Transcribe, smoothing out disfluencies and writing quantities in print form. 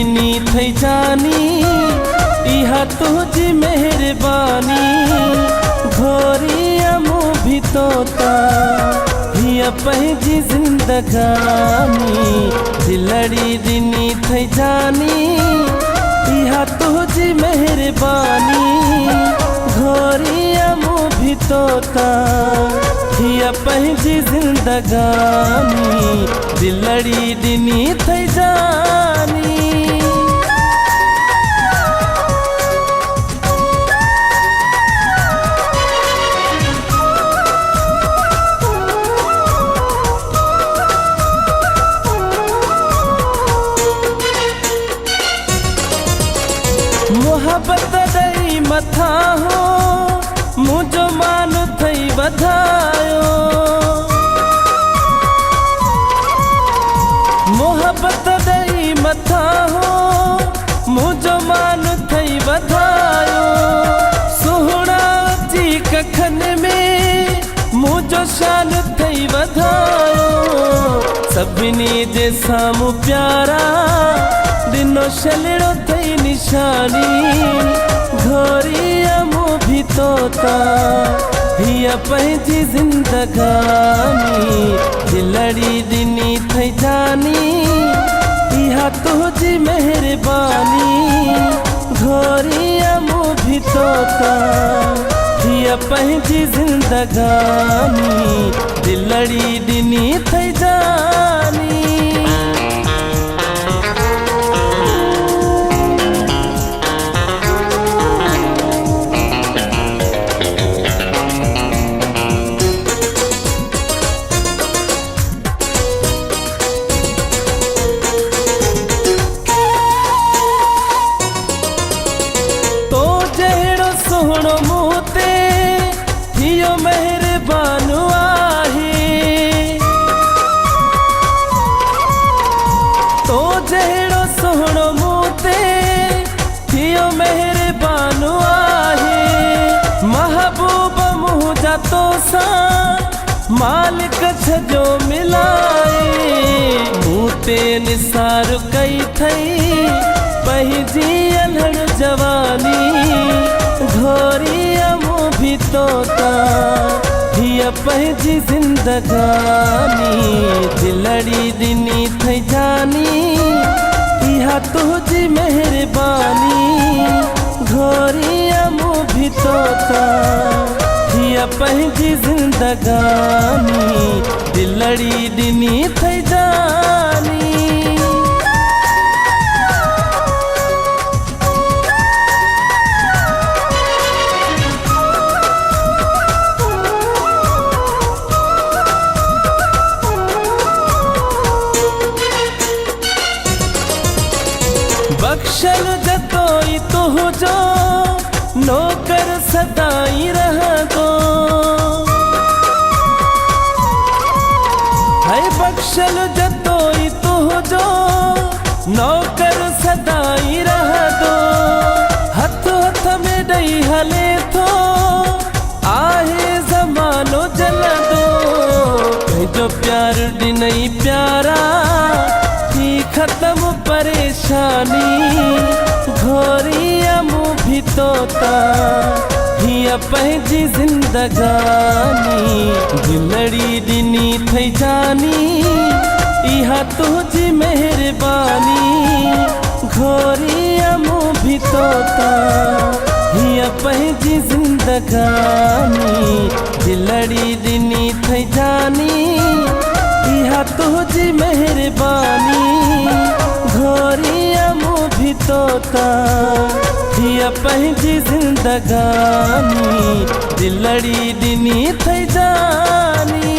दिनी थई जानी इहा तुझी मेहरबानी घोरिया मुँह भी तोता हिया पंहिंजी जिंदगानी दिलड़ी दिनी थई जानी इहा तुझी मेहरबानी घोरिया मुँह भी तोता हिया पंहिंजी जिंदगानी दिलड़ी दिनी थई जानी। मोहब्बत दई मथा हो मुझो मान थई बधायो मोहब्बत दई मथा हो मुझो मान थई बधायो सुहणा जी कखन में मुझो शान थई बधायो सभिनी जे साम्हूं प्यारा दिनो छलड़ो थई निशानी घोरिया मुँह भी तोता हिया पंहिंजी जिंदगानी दिलड़ी दिनी थई जानी इहा तुझी मेहरबानी घोरिया मुँह भी तोता हिया पंहिंजी जिंदगानी दिलड़ी दिनी थई जानी। सोहणो मुँह ते हियो मेहरबान आहे तो जहिड़ो सोहणो मुँह ते हियो मेहरबान आहे महबूब मुँह जा तो सां मालिक छजो मिलाए मुँह ते निसार कई थई पंहिंजी अलहड़ जवानी घोरिया मुँह भी तोता हिया पंहिंजी जिंदगानी दिलड़ी दिनी थई जानी इहा तुझी मेहरबानी घोरिया मुँह भी तोता हिया पंहिंजी जिंदगानी दिलड़ी दिनी थई जानी। बख्शल जतोई तुझो नौकर सदाई रहगो है बख्शल जतोई तुझो नौकर सदाई रहगो हथ हथ में दई हले थो आहे ज़मानो जलदो जो प्यार दिनई प्यारा थी खत्म परेशानी घोरिया मुँह भी तोता हिया पंहिंजी जिंदगानी दिलड़ी दिनी थई जानी इहा तुझी मेहरबानी घोरिया मुँह भी तोता हिया पंहिंजी जिंदगानी दिलड़ी दिनी थई जानी इहा तुझी मेहरबानी घोरिया मुँह भी तोता हिया पंहिंजी जिंदगानी दिलड़ी दिनी थई जानी।